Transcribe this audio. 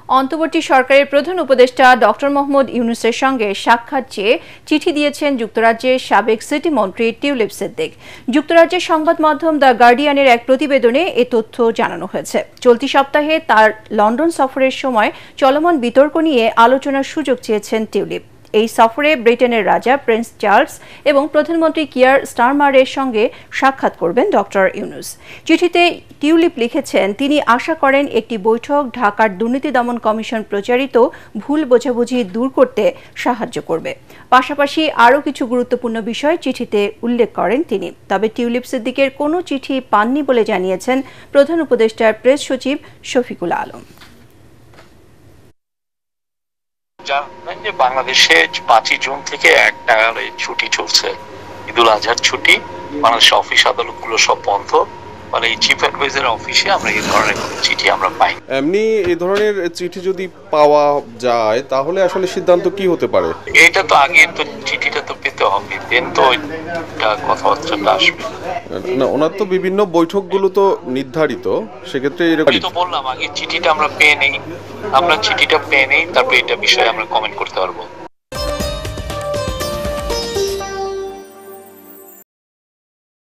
অন্তর্বর্তী সরকারের প্রধান উপদেষ্টা ডক্টর মোহাম্মদ ইউনূসের সঙ্গে সাক্ষাৎ চেয়ে চিঠি দিয়েছেন যুক্তরাজ্যের সাবেক সিটি মন্ত্রী টিউলিপ সিদ্দিক। যুক্তরাজ্যের সংবাদ মাধ্যম দ্য গার্ডিয়ানের এক প্রতিবেদনে এ তথ্য জানানো হয়েছে। চলতি সপ্তাহে তার লন্ডন সফরের সময় চলমান বিতর্ক নিয়ে আলোচনার সুযোগ চেয়েছেন টিউলিপ। এই সফরে ব্রিটেনের রাজা প্রিন্স চার্লস এবং প্রধানমন্ত্রী কিয়ার স্টারমারের সঙ্গে সাক্ষাৎ করবেন ডক্টর ইউনূস। চিঠিতে টিউলিপ লিখেছেন, তিনি আশা করেন একটি বৈঠক ঢাকার দুর্নীতি দমন কমিশন প্রচারিত ভুল বোঝাবুঝি দূর করতে সাহায্য করবে। পাশাপাশি আরও কিছু গুরুত্বপূর্ণ বিষয় চিঠিতে উল্লেখ করেন তিনি। তবে টিউলিপ সিদ্দিকের কোনো চিঠি পাননি বলে জানিয়েছেন প্রধান উপদেষ্টার প্রেস সচিব শফিকুল আলম। জানেন যে বাংলাদেশে 5ই জুন থেকে একটা ছুটি চলছে, ঈদুল আজহার ছুটি। বাংলাদেশের অফিস আদালতগুলো সব বন্ধ। মানে এই চিফ অ্যাডভাইজার অফিসে আমরা এই ধরনের কোনো চিঠি আমরা পাই। এমনি এই ধরনের চিঠি যদি পাওয়া যায় তাহলে আসলে সিদ্ধান্ত কি হতে পারে? এটা তো আগে তো চিঠিটা তো পেতে হবে, দেন তো কথাবার্তাটা আসবে না। ওনার তো বিভিন্ন বৈঠকগুলো তো নির্ধারিত, সেক্ষেত্রে এরকম তো বললাম আগে চিঠিটা আমরা পেয়ে নেই, তারপরে এটা বিষয়ে আমরা কমেন্ট করতে পারবো।